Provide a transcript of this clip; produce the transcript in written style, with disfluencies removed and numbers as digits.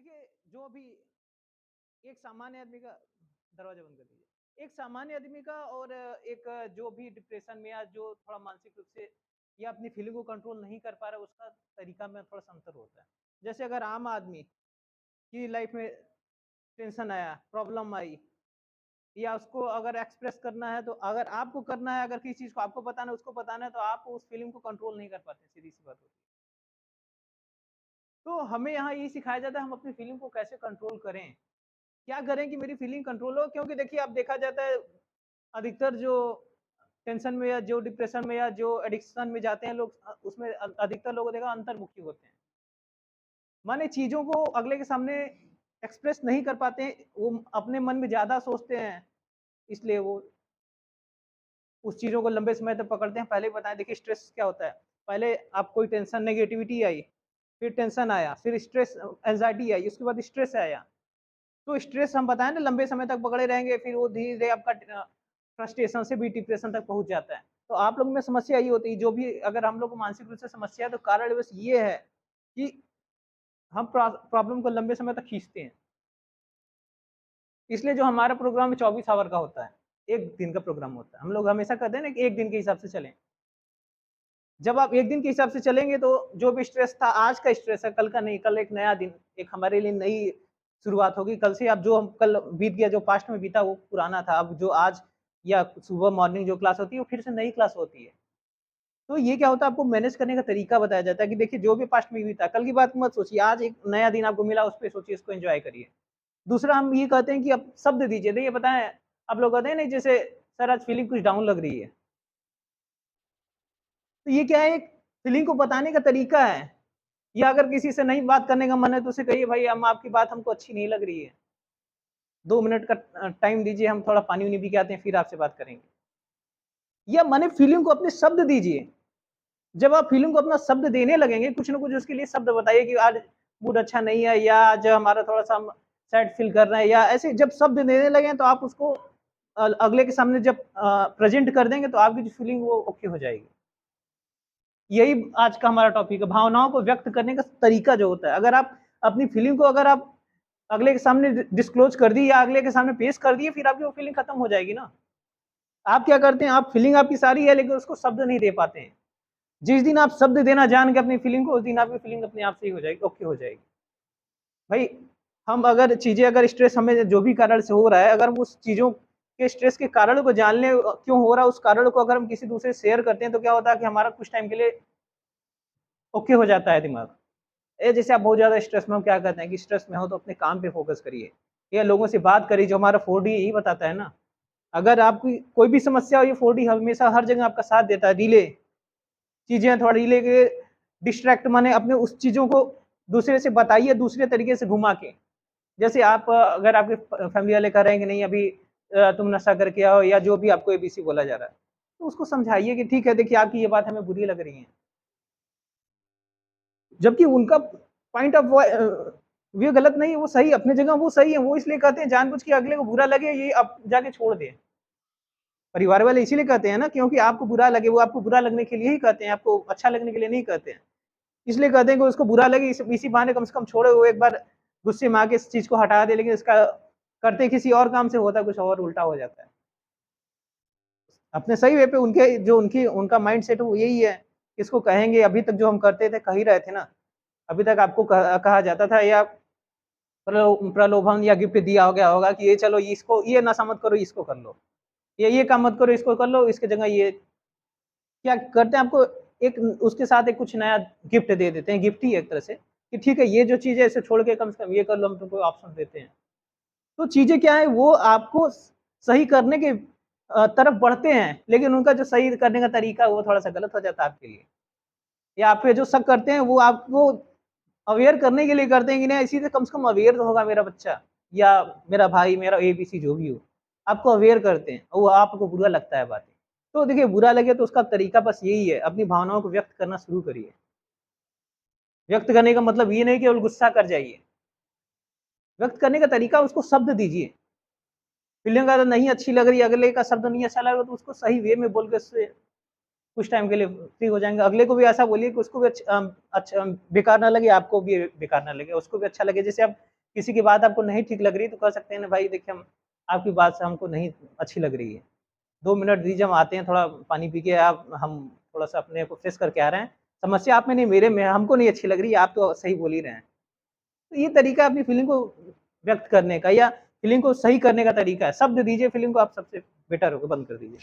देखिए, जो भी एक सामान्य आदमी का दरवाज़ा बंद कर दीजिए। एक सामान्य आदमी का और एक जो भी डिप्रेशन में या जो थोड़ा मानसिक रूप से या अपनी फीलिंग को कंट्रोल नहीं कर पा रहा है, उसका तरीका में थोड़ा-सा अंतर होता है। जैसे अगर आम आदमी की लाइफ़ में टेंशन आया, प्रॉब्लम आई या उसको अगर एक्सप्रेस करना है, तो अगर आपको करना है, अगर किसी चीज़ को आपको बताना है, उसको बताना है, तो आप उस फीलिंग को कंट्रोल नहीं कर पाते, सीधी-सी बात होती है। तो हमें यहाँ यही सिखाया जाता है, हम अपनी फीलिंग को कैसे कंट्रोल करें। क्या करें कि मेरी फीलिंग कंट्रोल हो? क्योंकि देखिए, अब देखा जाता है अधिकतर जो टेंशन में या जो डिप्रेशन में या जो एडिक्शन में जाते हैं लोग, उसमें अधिकतर लोगों को देखा अंतर्मुखी होते हैं। माने चीज़ों को अगले के सामने एक्सप्रेस नहीं कर पाते हैं, वो अपने मन में ज़्यादा सोचते हैं, इसलिए वो उस चीज़ों को लंबे समय तक पकड़ते हैं। पहले ही बताएँ, देखिए स्ट्रेस क्या होता है? पहले आप कोई टेंशन नेगेटिविटी आई, फिर टेंशन आया, फिर स्ट्रेस एंग्ज़ायटी आई, उसके बाद स्ट्रेस आया। तो स्ट्रेस हम बताएँ ना लंबे समय तक पकड़े रहेंगे, फिर वो धीरे-धीरे आपका फ्रस्ट्रेशन से भी डिप्रेशन तक पहुँच जाता है। तो आप लोग में समस्या यही होती है, जो भी अगर हम लोग को मानसिक रूप से समस्या है, तो कारण बस ये है कि हम प्रॉब्लम को लंबे समय तक खींचते हैं। इसलिए जो हमारा प्रोग्राम 24 आवर का होता है, 1 दिन का प्रोग्राम होता है। हम लोग हमेशा कहते हैं ना कि 1 दिन के हिसाब से चलें। जब आप 1 दिन के हिसाब से चलेंगे, तो जो भी स्ट्रेस था, आज का स्ट्रेस है, कल का नहीं, कल एक नया दिन, एक हमारे लिए नई शुरुआत होगी। कल से अब जो हम कल बीत गया, जो पास्ट में बीता वो पुराना था। अब जो आज या सुबह मॉर्निंग जो क्लास होती है, वो फिर से नई क्लास होती है। तो ये क्या होता है, आपको मैनेज करने का तरीका बताया जाता है कि देखिए, जो भी पास्ट में बीता, कल की बात मत सोचिए, आज एक नया दिन आपको मिला, उस पे सोचिए, उसको एन्जॉय करिए। दूसरा हम ये कहते हैं कि आप शब्द दीजिए। देखिए बताएँ, आप लोग कहते हैं ना, जैसे सर आज फीलिंग कुछ डाउन लग रही है। तो ये क्या है, एक फीलिंग को बताने का तरीका है। या अगर किसी से नहीं बात करने का मन है, तो उसे कहिए, भाई हम आपकी बात हमको अच्छी नहीं लग रही है। 2 मिनट का टाइम दीजिए, हम थोड़ा पानी-वानी पी के आते हैं, फिर आपसे बात करेंगे। या माने फीलिंग को अपने शब्द दीजिए। जब आप फीलिंग को अपना शब्द देने लगेंगे, कुछ न कुछ उसके लिए शब्द बताइए कि आज मूड अच्छा नहीं है, या आज हमारा थोड़ा-सा हम सैड फील कर रहे हैं, या ऐसे जब शब्द देने लगें, तो आप उसको अगले के सामने जब प्रेज़ेंट कर देंगे, तो आपकी जो फीलिंग वो ओके हो जाएगी। यही आज का हमारा टॉपिक है, भावनाओं को व्यक्त करने का तरीका जो होता है। अगर आप अपनी फीलिंग को अगर आप अगले के सामने डिस्क्लोज़ कर दी या अगले के सामने पेश कर दिए, फिर आपकी वो फीलिंग खत्म हो जाएगी ना। आप क्या करते हैं, आप फीलिंग आपकी सारी है, लेकिन उसको शब्द नहीं दे पाते हैं। जिस दिन आप शब्द देना जान गए अपनी फीलिंग को, उस दिन आपकी फीलिंग अपने आप सही हो जाएगी, ओके हो जाएगी। भाई, हम अगर चीज़ें अगर स्ट्रेस हमें जो भी कारण से हो रहा है, अगर हम उस चीज़ों के स्ट्रेस के कारण को जान लें, क्यों हो रहा है, उस कारण को अगर हम किसी दूसरे से शेयर करते हैं, तो क्या होता है कि हमारा कुछ टाइम के लिए ओके हो जाता है दिमाग। जैसे आप बहुत ज़्यादा स्ट्रेस में हो, क्या कहते हैं कि स्ट्रेस में हो तो अपने काम पे फ़ोकस करिए, या लोगों से बात करिए, जो हमारा 4D यही बताता है ना। अगर आपकी कोई भी समस्या हो, ये 4D हमेशा हर जगह आपका साथ देता है। डिले चीज़ें थोड़ा डिले के डिस्ट्रैक्ट माने अपने उस चीज़ों को दूसरे से बताइए, दूसरे तरीके से घुमा के। जैसे आप अगर आपके फैमिली वाले कह रहे हैं कि नहीं अभी तुम नशा करके आओ, या जो भी आपको एबीसी बोला जा रहा है, तो उसको समझाइए कि ठीक है, देखिए आपकी ये बात हमें बुरी लग रही है। जबकि उनका पॉइंट ऑफ व्यू गलत नहीं है, वो सही अपनी जगह वो सही है, वो इसलिए कहते हैं जानबूझ के अगले को बुरा लगे, ये अब जाके छोड़ दे। परिवार वाले इसीलिए कहते हैं ना, क्योंकि आपको बुरा लगे, वो आपको बुरा लगने के लिए ही कहते हैं, आपको अच्छा लगने के लिए नहीं कहते हैं। इसलिए कहते हैं कि उसको बुरा लगे, इसी बहाने कम से कम छोड़े, वो एक बार गुस्से में आके इस चीज़ को हटा दे, लेकिन इसका करते किसी और काम से होता कुछ और उल्टा हो जाता है। अपने सही वे पे उनके जो उनकी उनका माइंडसेट है वो यही है, इसको कहेंगे, अभी तक जो हम करते थे, कह ही रहे थे ना। अभी तक आपको कहा जाता था, या प्रलोभन या गिफ्ट दिया हो गया होगा कि ये चलो इसको ये नशा मत करो, इसको कर लो। ये काम मत करो, इसको कर लो, इसकी जगह ये क्या करते हैं, आपको एक उसके साथ एक कुछ नया गिफ्ट दे देते हैं, गिफ्ट ही है एक तरह से, कि ठीक है, ये जो चीज़ है इसे छोड़ के कम से कम ये कर लो, हम तुमको ऑप्शन देते हैं। तो चीज़ें क्या है, वो आपको सही करने के तरफ बढ़ते हैं, लेकिन उनका जो सही करने का तरीका है वो थोड़ा-सा गलत हो जाता है आपके लिए। या आप पे जो शक करते हैं, वो आपको अवेयर करने के लिए करते हैं कि नहीं, इसी से कम अवेयर तो होगा मेरा बच्चा, या मेरा भाई, मेरा एबीसी जो भी हो। आपको अवेयर करते हैं, और वो आपको बुरा लगता है बातें। तो देखिए, बुरा लगे तो उसका तरीका बस यही है, अपनी भावनाओं को व्यक्त करना शुरू करिए। व्यक्त करने का मतलब ये नहीं केवल गुस्सा कर जाइए। व्यक्त करने का तरीका उसको शब्द दीजिए। फीलिंग अगर नहीं अच्छी लग रही है, अगले का शब्द नहीं अच्छा लग रहा, तो उसको सही वे में बोल के उससे कुछ टाइम के लिए फ्री हो जाएँगे। अगले को भी ऐसा बोलिए कि उसको भी अच्छा बेकार ना लगे, आपको भी बेकार ना लगे, उसको भी अच्छा लगे। जैसे आप किसी की बात आपको नहीं ठीक लग रही तो कह सकते हैं ना भाई देखिए हम आपकी बात से हमको नहीं अच्छी लग रही है, 2 मिनट दीजिए हम आते हैं, थोड़ा पानी पी के आप हम थोड़ा-सा अपने को फ्रेश करके आ रहे हैं। समस्या आप में नहीं मेरे में है, हमको नहीं अच्छी लग रही है, आप तो सही बोल ही रहे हैं। तो ये तरीका अपनी फीलिंग को व्यक्त करने का या फीलिंग को सही करने का तरीका है। शब्द दीजिए फीलिंग को आप सबसे बेटर होगा, बंद कर दीजिए।